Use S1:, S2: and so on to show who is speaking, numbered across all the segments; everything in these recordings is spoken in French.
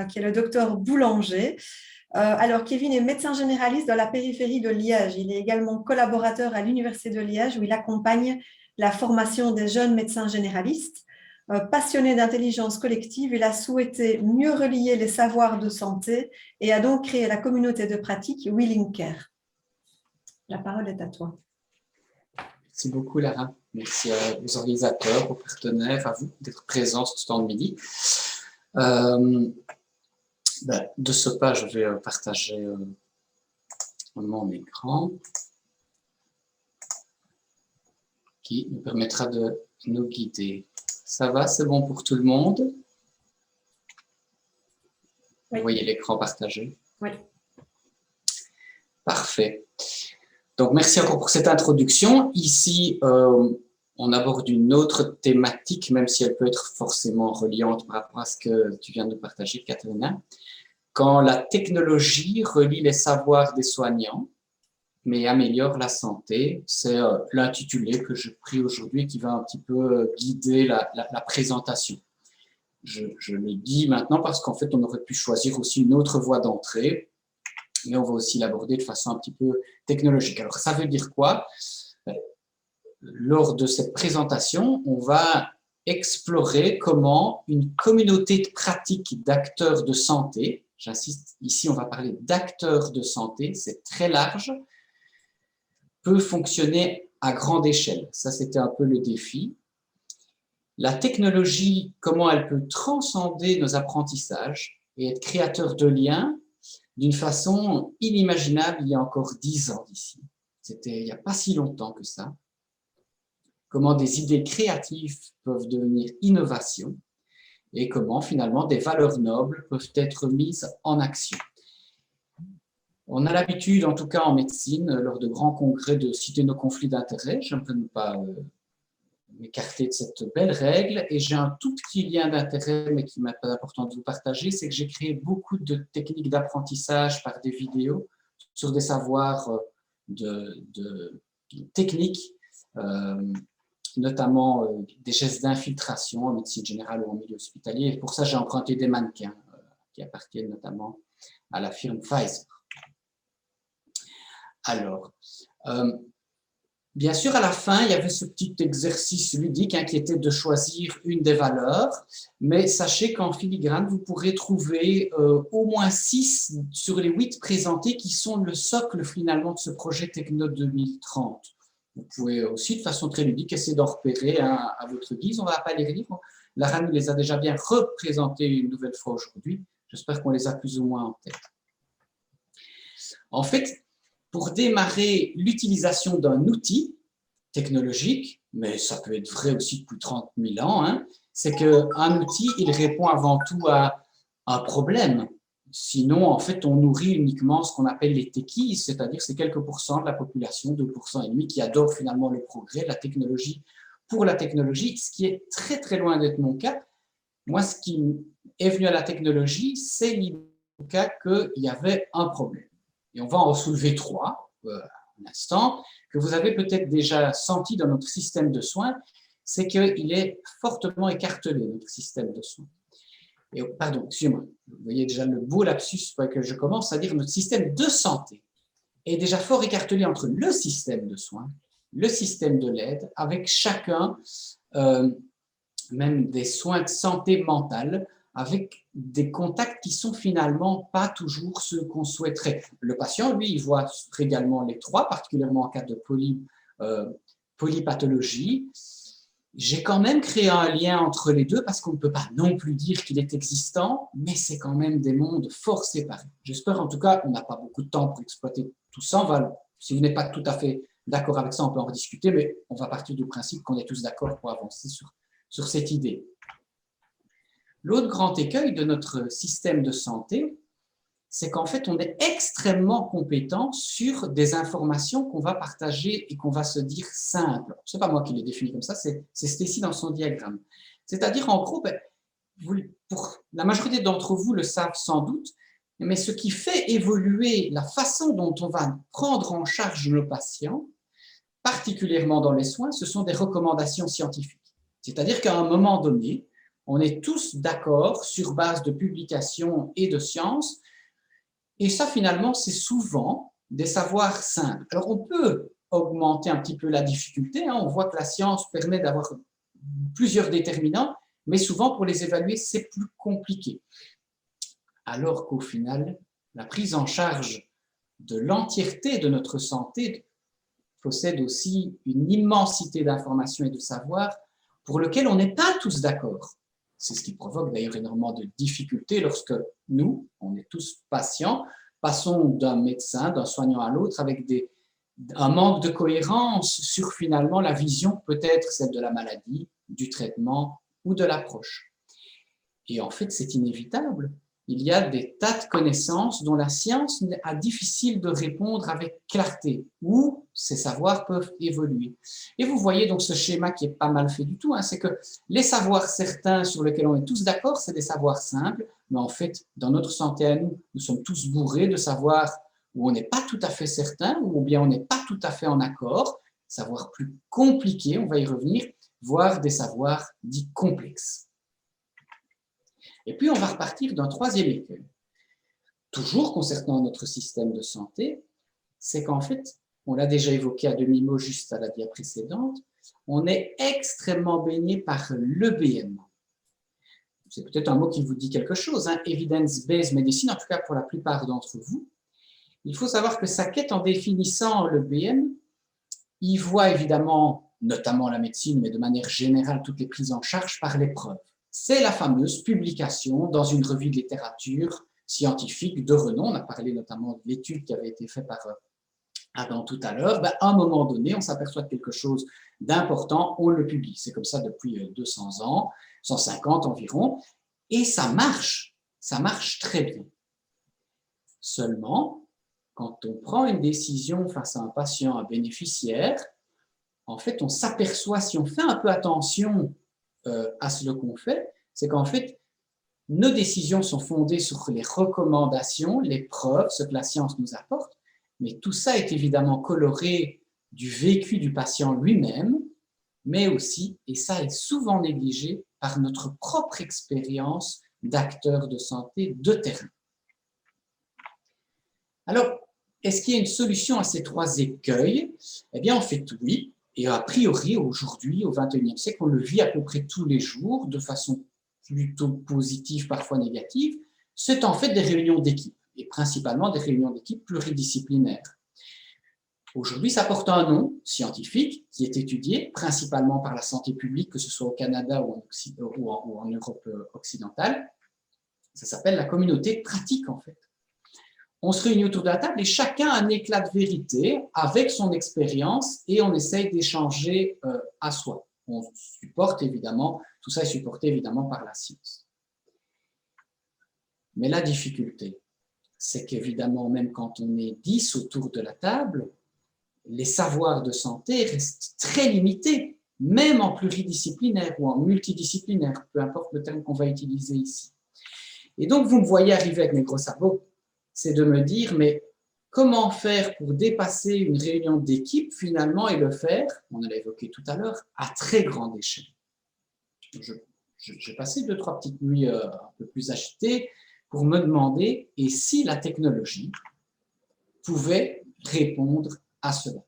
S1: qui est le docteur Boulanger. Alors, Kevin est médecin généraliste dans la périphérie de Liège. Il est également collaborateur à l'Université de Liège où il accompagne la formation des jeunes médecins généralistes. Passionné d'intelligence collective, il a souhaité mieux relier les savoirs de santé et a donc créé la communauté de pratique Willing Care. La parole est à toi.
S2: Merci beaucoup, Lara. Merci aux organisateurs, aux partenaires, à vous d'être présents ce temps de midi. De ce pas, je vais partager mon écran qui nous permettra de nous guider. Ça va, c'est bon pour tout le monde? Oui. Vous voyez l'écran partagé?
S1: Oui.
S2: Parfait. Donc, merci encore pour cette introduction. Ici, on aborde une autre thématique, même si elle peut être forcément reliante par rapport à ce que tu viens de partager, Katharina. Quand la technologie relie les savoirs des soignants, mais améliore la santé, c'est l'intitulé que j'ai pris aujourd'hui qui va un petit peu guider la présentation. Je le dis maintenant parce qu'en fait, on aurait pu choisir aussi une autre voie d'entrée, mais on va aussi l'aborder de façon un petit peu technologique. Alors, ça veut dire quoi? Lors de cette présentation, on va explorer comment une communauté de pratiques d'acteurs de santé, j'insiste, ici on va parler d'acteurs de santé, c'est très large, peut fonctionner à grande échelle. Ça, c'était un peu le défi. La technologie, comment elle peut transcender nos apprentissages et être créateur de liens d'une façon inimaginable il y a encore 10 ans d'ici. C'était il n'y a pas si longtemps que ça. Comment des idées créatives peuvent devenir innovation et comment finalement des valeurs nobles peuvent être mises en action. On a l'habitude, en tout cas en médecine, lors de grands congrès, de citer nos conflits d'intérêts. Je ne peux pas m'écarter de cette belle règle et j'ai un tout petit lien d'intérêt, mais qui m'est pas important de vous partager, c'est que j'ai créé beaucoup de techniques d'apprentissage par des vidéos sur des savoirs techniques, notamment des gestes d'infiltration en médecine générale ou en milieu hospitalier. Et pour ça, j'ai emprunté des mannequins qui appartiennent notamment à la firme Pfizer. Alors, bien sûr, à la fin, il y avait ce petit exercice ludique qui était de choisir une des valeurs, mais sachez qu'en filigrane, vous pourrez trouver au moins 6 sur les 8 présentés qui sont le socle finalement de ce projet Techno 2030. Vous pouvez aussi, de façon très ludique, essayer d'en repérer à votre guise. On ne va pas les relire. Lara nous les a déjà bien représentés une nouvelle fois aujourd'hui. J'espère qu'on les a plus ou moins en tête. En fait, pour démarrer l'utilisation d'un outil technologique, mais ça peut être vrai aussi depuis 30 000 ans, c'est qu'un outil, il répond avant tout à un problème. Sinon, en fait, on nourrit uniquement ce qu'on appelle les techies, c'est-à-dire c'est quelques pourcents de la population, 2,5% qui adorent finalement le progrès, la technologie pour la technologie, ce qui est très très loin d'être mon cas. Moi, ce qui est venu à la technologie, c'est l'idée qu'il y avait un problème. Et on va en soulever 3 un instant, que vous avez peut-être déjà senti dans notre système de soins, c'est qu'il est fortement écartelé, notre système de soins. Et, pardon, excusez-moi, vous voyez déjà le beau lapsus pour que je commence à dire notre système de santé est déjà fort écartelé entre le système de soins, le système de l'aide, avec chacun, même des soins de santé mentale, avec des contacts qui sont finalement pas toujours ceux qu'on souhaiterait. Le patient, lui, il voit également les 3, particulièrement en cas de polypathologie. J'ai quand même créé un lien entre les deux parce qu'on ne peut pas non plus dire qu'il est existant, mais c'est quand même des mondes fort séparés. J'espère en tout cas, on n'a pas beaucoup de temps pour exploiter tout ça. Si vous n'êtes pas tout à fait d'accord avec ça, on peut en rediscuter, mais on va partir du principe qu'on est tous d'accord pour avancer sur cette idée. L'autre grand écueil de notre système de santé, c'est qu'en fait, on est extrêmement compétent sur des informations qu'on va partager et qu'on va se dire simples. Ce n'est pas moi qui l'ai défini comme ça, c'est Stécie dans son diagramme. C'est-à-dire, en gros, pour la majorité d'entre vous le savent sans doute, mais ce qui fait évoluer la façon dont on va prendre en charge nos patients, particulièrement dans les soins, ce sont des recommandations scientifiques. C'est-à-dire qu'à un moment donné, On est tous d'accord sur base de publications et de sciences. Et ça, finalement, c'est souvent des savoirs simples. Alors, on peut augmenter un petit peu la difficulté. On voit que la science permet d'avoir plusieurs déterminants, mais souvent, pour les évaluer, c'est plus compliqué. Alors qu'au final, la prise en charge de l'entièreté de notre santé possède aussi une immensité d'informations et de savoirs pour lesquels on n'est pas tous d'accord. C'est ce qui provoque d'ailleurs énormément de difficultés lorsque nous, on est tous patients, passons d'un médecin, d'un soignant à l'autre avec un manque de cohérence sur finalement la vision, peut-être celle de la maladie, du traitement ou de l'approche. Et en fait, c'est inévitable. Il y a des tas de connaissances dont la science a difficile de répondre avec clarté, où ces savoirs peuvent évoluer. Et vous voyez donc ce schéma qui est pas mal fait du tout, c'est que les savoirs certains sur lesquels on est tous d'accord, c'est des savoirs simples, mais en fait, dans notre santé à nous, nous sommes tous bourrés de savoirs où on n'est pas tout à fait certain, ou bien on n'est pas tout à fait en accord, savoirs plus compliqués, on va y revenir, voire des savoirs dits complexes. Et puis, on va repartir d'un troisième écueil. Toujours concernant notre système de santé, c'est qu'en fait, on l'a déjà évoqué à demi-mot juste à la dia précédente, on est extrêmement baigné par l'EBM. C'est peut-être un mot qui vous dit quelque chose, Evidence-Based Medicine, en tout cas pour la plupart d'entre vous. Il faut savoir que sa quête en définissant l'EBM, il voit évidemment, notamment la médecine, mais de manière générale, toutes les prises en charge par les preuves. C'est la fameuse publication dans une revue de littérature scientifique de renom. On a parlé notamment de l'étude qui avait été faite par Adam tout à l'heure. À un moment donné, on s'aperçoit de quelque chose d'important, on le publie. C'est comme ça depuis 200 ans, 150 environ, et ça marche très bien. Seulement, quand on prend une décision face à un patient, un bénéficiaire, en fait, on s'aperçoit, si on fait un peu attention à ce qu'on fait, c'est qu'en fait, nos décisions sont fondées sur les recommandations, les preuves, ce que la science nous apporte, mais tout ça est évidemment coloré du vécu du patient lui-même, mais aussi, et ça est souvent négligé, par notre propre expérience d'acteurs de santé de terrain. Alors, est-ce qu'il y a une solution à ces trois écueils? Eh bien, en fait, oui. Et a priori, aujourd'hui, au XXIe siècle, on le vit à peu près tous les jours, de façon plutôt positive, parfois négative. C'est en fait des réunions d'équipe, et principalement des réunions d'équipe pluridisciplinaires. Aujourd'hui, ça porte un nom scientifique qui est étudié principalement par la santé publique, que ce soit au Canada ou en Europe occidentale. Ça s'appelle la communauté de pratique, en fait. On se réunit autour de la table et chacun a un éclat de vérité avec son expérience et on essaye d'échanger à soi. On supporte évidemment, tout ça est supporté évidemment par la science. Mais la difficulté, c'est qu'évidemment, même quand on est 10 autour de la table, les savoirs de santé restent très limités, même en pluridisciplinaire ou en multidisciplinaire, peu importe le terme qu'on va utiliser ici. Et donc, vous me voyez arriver avec mes gros sabots, c'est de me dire, mais comment faire pour dépasser une réunion d'équipe finalement et le faire, on l'a évoqué tout à l'heure, à très grande échelle. J'ai passé 2-3 petites nuits un peu plus agitées pour me demander, et si la technologie pouvait répondre à cela?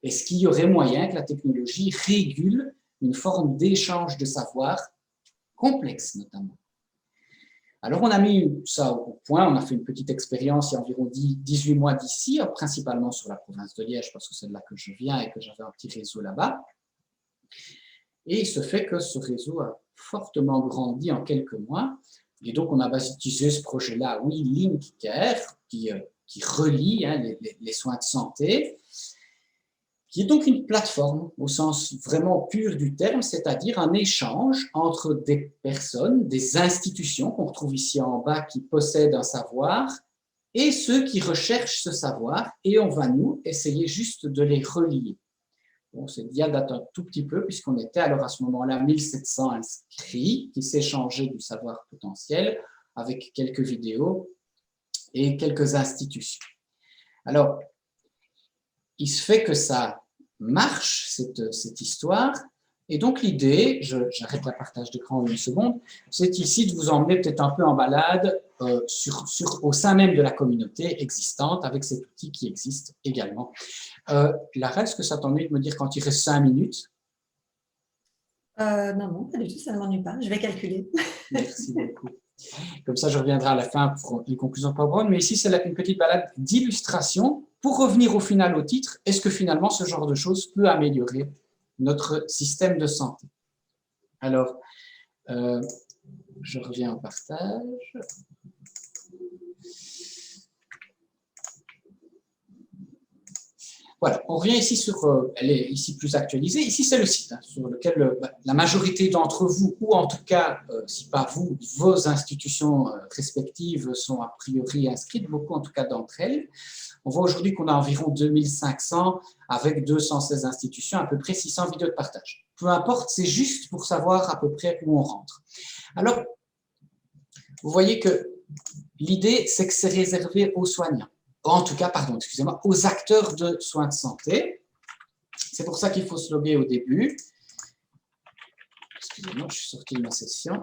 S2: Est-ce qu'il y aurait moyen que la technologie régule une forme d'échange de savoir complexe notamment? Alors, on a mis ça au point, on a fait une petite expérience il y a environ 18 mois d'ici, principalement sur la province de Liège, parce que c'est de là que je viens et que j'avais un petit réseau là-bas. Et il se fait que ce réseau a fortement grandi en quelques mois. Et donc, on a baptisé ce projet-là, oui, LinkCare, qui relie les soins de santé, qui est donc une plateforme au sens vraiment pur du terme, c'est-à-dire un échange entre des personnes, des institutions qu'on retrouve ici en bas qui possèdent un savoir et ceux qui recherchent ce savoir, et on va nous essayer juste de les relier. Bon, cette dia date un tout petit peu puisqu'on était alors à ce moment-là 1700 inscrits qui s'échangeaient du savoir potentiel avec quelques vidéos et quelques institutions. Alors, il se fait que ça marche, cette histoire, Et donc l'idée, j'arrête le partage d'écran une seconde, c'est ici de vous emmener peut-être un peu en balade au sein même de la communauté existante avec cet outil qui existe également. Lara, est-ce que ça t'ennuie de me dire quand il reste 5 minutes?
S1: Non, non, pas du tout, ça ne m'ennuie pas. Je vais calculer.
S2: Merci beaucoup. Comme ça, je reviendrai à la fin pour une conclusion pas bonne. Mais ici, c'est une petite balade d'illustration pour revenir au final au titre. Est-ce que finalement, ce genre de choses peut améliorer notre système de santé? Alors, je reviens au partage. Voilà, on revient ici sur, elle est ici plus actualisée. Ici, c'est le site sur lequel la majorité d'entre vous, ou en tout cas, si pas vous, vos institutions respectives sont a priori inscrites, beaucoup en tout cas d'entre elles. On voit aujourd'hui qu'on a environ 2500 avec 216 institutions, à peu près 600 vidéos de partage. Peu importe, c'est juste pour savoir à peu près où on rentre. Alors, vous voyez que l'idée, c'est que c'est réservé aux soignants. En tout cas, pardon, excusez-moi, aux acteurs de soins de santé. C'est pour ça qu'il faut se loguer au début. Excusez-moi, je suis sorti de ma session.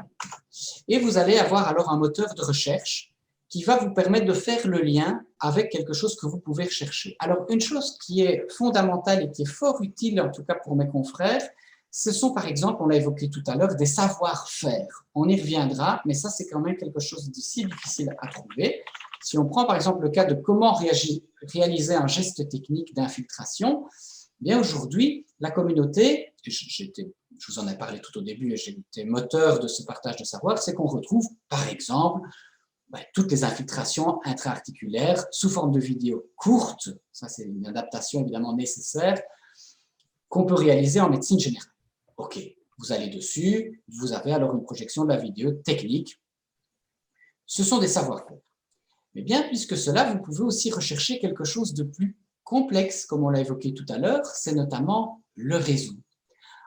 S2: Et vous allez avoir alors un moteur de recherche qui va vous permettre de faire le lien avec quelque chose que vous pouvez rechercher. Alors, une chose qui est fondamentale et qui est fort utile, en tout cas pour mes confrères, ce sont par exemple, on l'a évoqué tout à l'heure, des savoir-faire. On y reviendra, mais ça, c'est quand même quelque chose de si difficile à trouver. Si on prend par exemple le cas de comment réaliser un geste technique d'infiltration, bien aujourd'hui, la communauté, je vous en ai parlé tout au début et j'ai été moteur de ce partage de savoir, c'est qu'on retrouve par exemple toutes les infiltrations intra-articulaires sous forme de vidéos courtes, ça c'est une adaptation évidemment nécessaire, qu'on peut réaliser en médecine générale. Ok, vous allez dessus, vous avez alors une projection de la vidéo technique. Ce sont des savoir-faire. Mais bien plus que cela, vous pouvez aussi rechercher quelque chose de plus complexe, comme on l'a évoqué tout à l'heure, c'est notamment le réseau.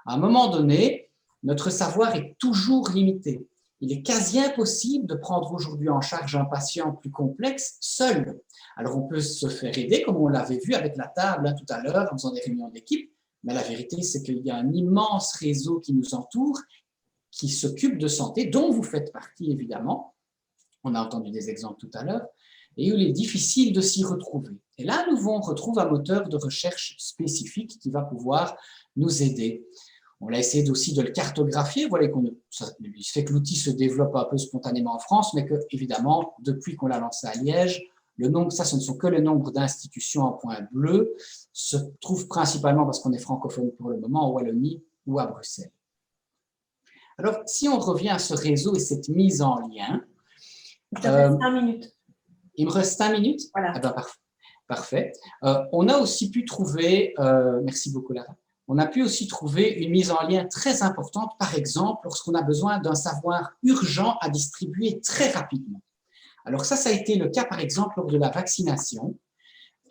S2: À un moment donné, notre savoir est toujours limité. Il est quasi impossible de prendre aujourd'hui en charge un patient plus complexe seul. Alors on peut se faire aider, comme on l'avait vu avec la table tout à l'heure, en faisant des réunions d'équipe, mais la vérité, c'est qu'il y a un immense réseau qui nous entoure, qui s'occupe de santé, dont vous faites partie évidemment. On a entendu des exemples tout à l'heure, et où il est difficile de s'y retrouver. Et là, on retrouve un moteur de recherche spécifique qui va pouvoir nous aider. On a essayé aussi de le cartographier. Voilà, ça fait que l'outil se développe un peu spontanément en France, mais que, évidemment, depuis qu'on l'a lancé à Liège, le nombre, ça, ce ne sont que le nombre d'institutions en point bleu, se trouve principalement, parce qu'on est francophone pour le moment, en Wallonie ou à Bruxelles. Alors, si on revient à ce réseau et cette mise en lien,
S1: il te reste 5 minutes.
S2: Il me reste 5 minutes?
S1: Voilà.
S2: Ah ben, parfait. On a aussi pu trouver, merci beaucoup Lara, on a pu aussi trouver une mise en lien très importante, par exemple, lorsqu'on a besoin d'un savoir urgent à distribuer très rapidement. Alors ça a été le cas, par exemple, lors de la vaccination.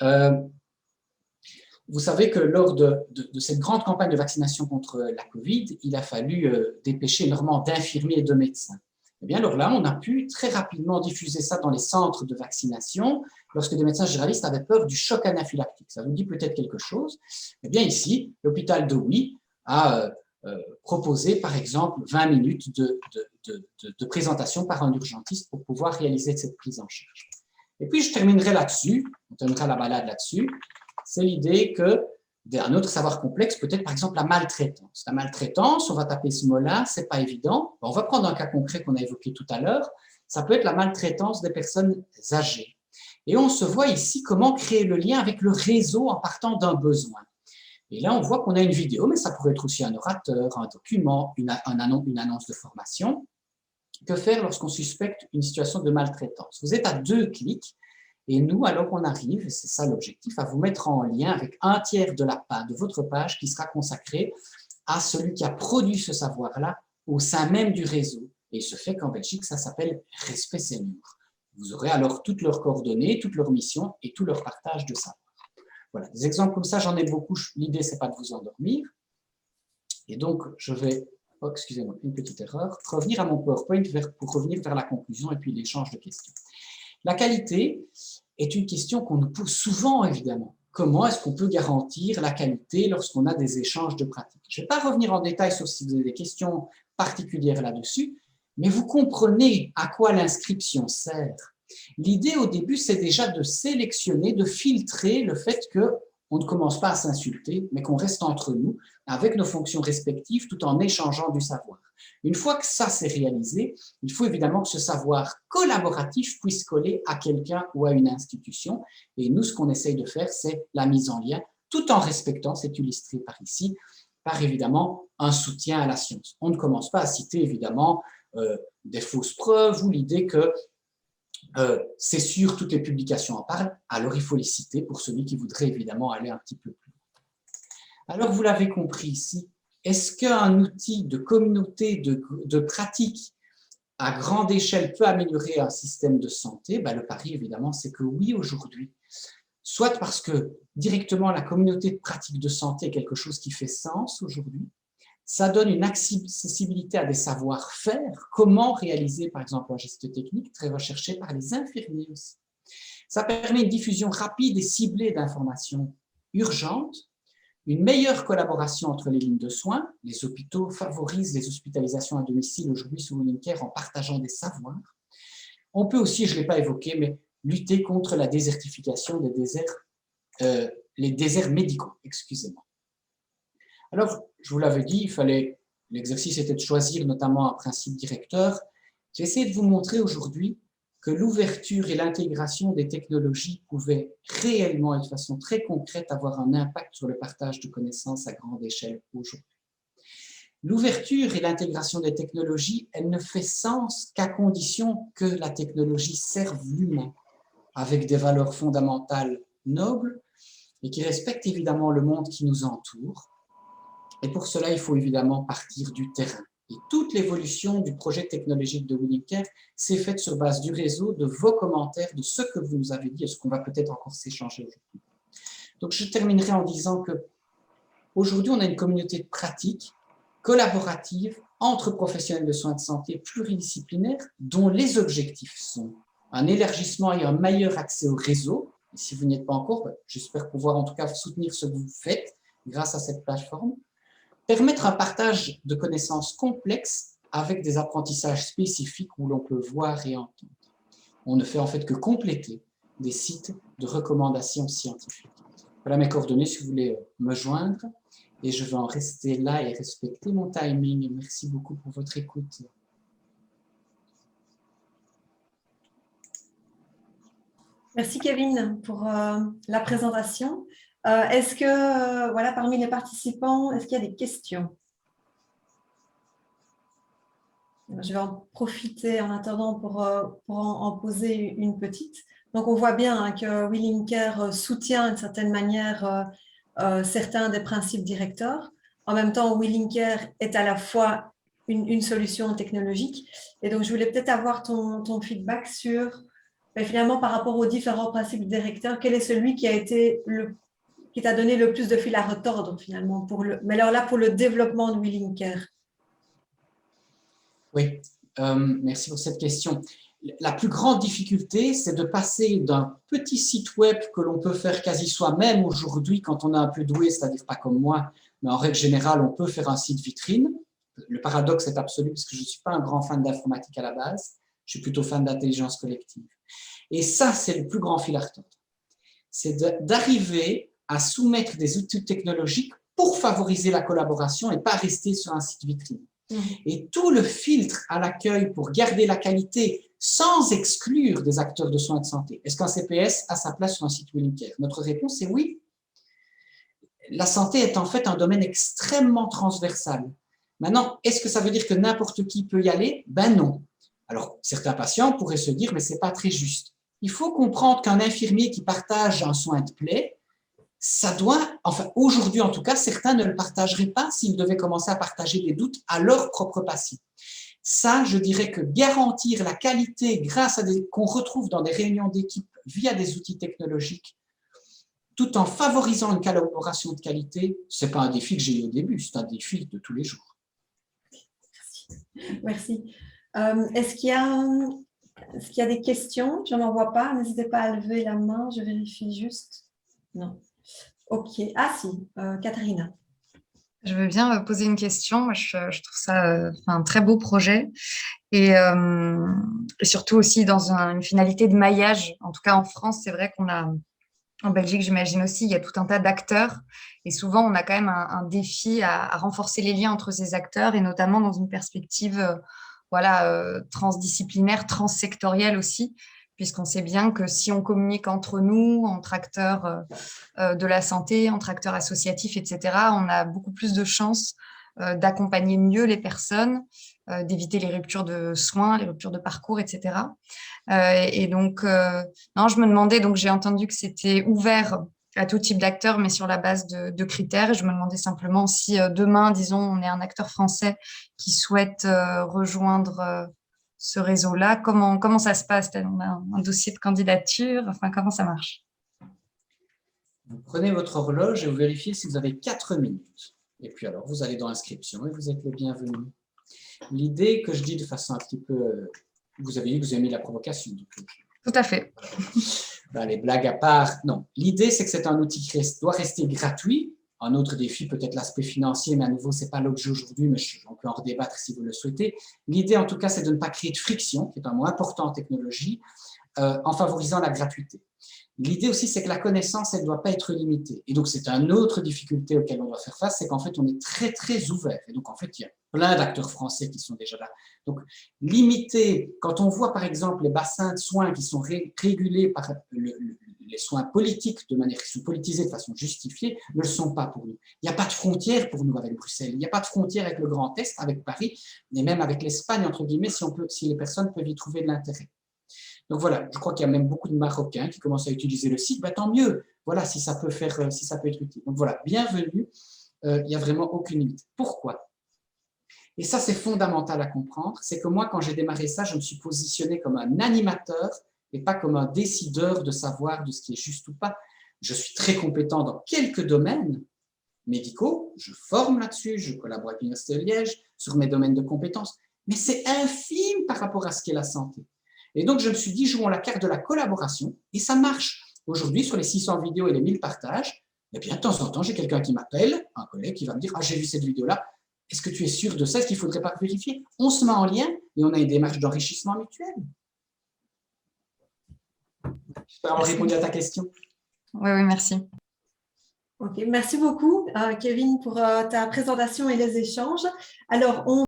S2: Vous savez que lors de cette grande campagne de vaccination contre la Covid, il a fallu dépêcher énormément d'infirmiers et de médecins. Eh bien, alors là, on a pu très rapidement diffuser ça dans les centres de vaccination lorsque des médecins généralistes avaient peur du choc anaphylactique. Ça vous dit peut-être quelque chose. Eh bien, ici, l'hôpital de Douai a proposé, par exemple, 20 minutes de présentation par un urgentiste pour pouvoir réaliser cette prise en charge. Et puis, je terminerai là-dessus, on terminera la balade là-dessus. C'est l'idée qu'un autre savoir complexe, peut-être par exemple la maltraitance. La maltraitance, on va taper ce mot-là, ce n'est pas évident. On va prendre un cas concret qu'on a évoqué tout à l'heure. Ça peut être la maltraitance des personnes âgées. Et on se voit ici comment créer le lien avec le réseau en partant d'un besoin. Et là, on voit qu'on a une vidéo, mais ça pourrait être aussi un orateur, un document, une annonce de formation. Que faire lorsqu'on suspecte une situation de maltraitance? Vous êtes à 2 clics. Et nous, alors on arrive, et c'est ça l'objectif, à vous mettre en lien avec un tiers de votre page qui sera consacré à celui qui a produit ce savoir-là au sein même du réseau. Et il se fait qu'en Belgique, ça s'appelle Respect Senior. Vous aurez alors toutes leurs coordonnées, toutes leurs missions et tout leur partage de savoir. Voilà, des exemples comme ça, j'en ai beaucoup. L'idée, ce n'est pas de vous endormir. Et donc, je vais, excusez-moi, une petite erreur, revenir à mon PowerPoint pour revenir vers la conclusion et puis l'échange de questions. La qualité est une question qu'on nous pose souvent, évidemment. comment est-ce qu'on peut garantir la qualité lorsqu'on a des échanges de pratiques. Je ne vais pas revenir en détail sauf si vous avez des questions particulières là-dessus, mais vous comprenez à quoi l'inscription sert. L'idée au début, c'est déjà de sélectionner, de filtrer le fait qu'on ne commence pas à s'insulter, mais qu'on reste entre nous avec nos fonctions respectives tout en échangeant du savoir. Une fois que ça c'est réalisé, il faut évidemment que ce savoir collaboratif puisse coller à quelqu'un ou à une institution. Et nous, ce qu'on essaye de faire, c'est la mise en lien, tout en respectant, c'est illustré par ici, par évidemment un soutien à la science. On ne commence pas à citer évidemment des fausses preuves ou l'idée que c'est sûr, toutes les publications en parlent, alors il faut les citer pour celui qui voudrait évidemment aller un petit peu plus loin. Alors vous l'avez compris ici, est-ce qu'un outil de communauté de pratique à grande échelle peut améliorer un système de santé? Le pari évidemment c'est que oui aujourd'hui, soit parce que directement la communauté de pratique de santé est quelque chose qui fait sens aujourd'hui, ça donne une accessibilité à des savoir-faire, comment réaliser par exemple un geste technique, très recherché par les infirmiers aussi. Ça permet une diffusion rapide et ciblée d'informations urgentes, une meilleure collaboration entre les lignes de soins. Les hôpitaux favorisent les hospitalisations à domicile aujourd'hui sous WeLink en partageant des savoirs. On peut aussi, je ne l'ai pas évoqué, mais lutter contre la désertification des déserts, les déserts médicaux, excusez-moi. Alors, je vous l'avais dit, l'exercice était de choisir notamment un principe directeur. J'ai essayé de vous montrer aujourd'hui que l'ouverture et l'intégration des technologies pouvaient réellement et de façon très concrète avoir un impact sur le partage de connaissances à grande échelle aujourd'hui. L'ouverture et l'intégration des technologies, elle ne fait sens qu'à condition que la technologie serve l'humain avec des valeurs fondamentales nobles et qui respectent évidemment le monde qui nous entoure. Et pour cela, il faut évidemment partir du terrain. Et toute l'évolution du projet technologique de WeLink s'est faite sur base du réseau, de vos commentaires, de ce que vous nous avez dit et ce qu'on va peut-être encore s'échanger aujourd'hui. Donc, je terminerai en disant qu'aujourd'hui, on a une communauté de pratique collaborative entre professionnels de soins de santé pluridisciplinaires dont les objectifs sont un élargissement et un meilleur accès au réseau. Et si vous n'y êtes pas encore, j'espère pouvoir en tout cas soutenir ce que vous faites grâce à cette plateforme. Permettre un partage de connaissances complexes avec des apprentissages spécifiques où l'on peut voir et entendre. On ne fait en fait que compléter des sites de recommandations scientifiques. Voilà mes coordonnées si vous voulez me joindre et je vais en rester là et respecter mon timing. Merci beaucoup pour votre écoute.
S1: Merci Kevin pour la présentation. Est-ce que, voilà, parmi les participants, est-ce qu'il y a des questions? Je vais en profiter en attendant pour en poser une petite. Donc, on voit bien que WeLink soutient d'une certaine manière certains des principes directeurs. En même temps, WeLink est à la fois une solution technologique. Et donc, je voulais peut-être avoir ton feedback sur, finalement, par rapport aux différents principes directeurs, quel est celui qui t'a donné le plus de fil à retordre, finalement, mais alors là, pour le développement de WeLink.
S2: Oui, merci pour cette question. La plus grande difficulté, c'est de passer d'un petit site web que l'on peut faire quasi soi-même aujourd'hui quand on est un peu doué, c'est-à-dire pas comme moi, mais en règle générale, on peut faire un site vitrine. Le paradoxe est absolu parce que je ne suis pas un grand fan d'informatique à la base, je suis plutôt fan d'intelligence collective. Et ça, c'est le plus grand fil à retordre. C'est d'arriver à soumettre des outils technologiques pour favoriser la collaboration et pas rester sur un site vitrine. Et tout le filtre à l'accueil pour garder la qualité sans exclure des acteurs de soins de santé. Est-ce qu'un CPS a sa place sur un site WeLink? Notre réponse est oui. La santé est en fait un domaine extrêmement transversal. Maintenant, est-ce que ça veut dire que n'importe qui peut y aller? Ben non. Alors, certains patients pourraient se dire, mais ce n'est pas très juste. Il faut comprendre qu'un infirmier qui partage un soin de plaie, ça doit, enfin aujourd'hui en tout cas, certains ne le partageraient pas s'ils devaient commencer à partager des doutes à leurs propres patients. Ça, je dirais que garantir la qualité grâce à qu'on retrouve dans des réunions d'équipe via des outils technologiques, tout en favorisant une collaboration de qualité, ce n'est pas un défi que j'ai eu au début, c'est un défi de tous les jours.
S1: Merci. Est-ce qu'il y a des questions? Je n'en vois pas. N'hésitez pas à lever la main. Je vérifie juste. Non. Ok. Ah si, Katharina.
S3: Je veux bien poser une question. Moi, je trouve ça un très beau projet et surtout aussi dans une finalité de maillage. En tout cas, en France, c'est vrai qu'on a, en Belgique, j'imagine aussi, il y a tout un tas d'acteurs et souvent, on a quand même un défi à renforcer les liens entre ces acteurs et notamment dans une perspective voilà, transdisciplinaire, transsectorielle aussi, puisqu'on sait bien que si on communique entre nous, entre acteurs de la santé, entre acteurs associatifs, etc., on a beaucoup plus de chances d'accompagner mieux les personnes, d'éviter les ruptures de soins, les ruptures de parcours, etc. Et donc, non, je me demandais, donc j'ai entendu que c'était ouvert à tout type d'acteurs, mais sur la base de critères. Et je me demandais simplement si demain, disons, on est un acteur français qui souhaite rejoindre ce réseau-là, comment ça se passe? On a un dossier de candidature, enfin, comment ça marche?
S2: Vous prenez votre horloge et vous vérifiez si vous avez 4 minutes. Et puis alors, vous allez dans l'inscription et vous êtes le bienvenu. L'idée que je dis de façon un petit peu... Vous avez dit que vous aimez la provocation. Donc,
S3: tout à fait.
S2: Ben, les blagues à part, non. L'idée, c'est que c'est un outil qui doit rester gratuit. Un autre défi, peut-être l'aspect financier, mais à nouveau, ce n'est pas l'objet aujourd'hui, mais on peut en redébattre si vous le souhaitez. L'idée, en tout cas, c'est de ne pas créer de friction, qui est un mot important en technologie, en favorisant la gratuité. L'idée aussi, c'est que la connaissance, elle ne doit pas être limitée. Et donc, c'est une autre difficulté auquel on doit faire face, c'est qu'en fait, on est très, très ouvert. Et donc, en fait, il y a plein d'acteurs français qui sont déjà là. Donc, limiter, quand on voit, par exemple, les bassins de soins qui sont régulés par les soins politiques, de manière qui sont politisés de façon justifiée, ne le sont pas pour nous. Il n'y a pas de frontière pour nous avec Bruxelles. Il n'y a pas de frontière avec le Grand Est, avec Paris, et même avec l'Espagne, entre guillemets, si les personnes peuvent y trouver de l'intérêt. Donc voilà, je crois qu'il y a même beaucoup de Marocains qui commencent à utiliser le site. Tant mieux, voilà, si ça peut être utile. Donc voilà, bienvenue, il n'y a vraiment aucune limite. Pourquoi? Et ça, c'est fondamental à comprendre, c'est que moi, quand j'ai démarré ça, je me suis positionné comme un animateur et pas comme un décideur de savoir de ce qui est juste ou pas. Je suis très compétent dans quelques domaines médicaux, je forme là-dessus, je collabore avec l'Université de Liège sur mes domaines de compétences, mais c'est infime par rapport à ce qu'est la santé. Et donc, je me suis dit, jouons la carte de la collaboration, et ça marche. Aujourd'hui, sur les 600 vidéos et les 1000 partages, eh bien, de temps en temps, j'ai quelqu'un qui m'appelle, un collègue qui va me dire, ah, j'ai vu cette vidéo-là, est-ce que tu es sûr de ça? Est-ce qu'il ne faudrait pas vérifier? On se met en lien et on a une démarche d'enrichissement mutuel. J'espère avoir répondu à ta question.
S3: Oui, merci.
S1: Ok, merci beaucoup, Kevin, pour ta présentation et les échanges. Alors, on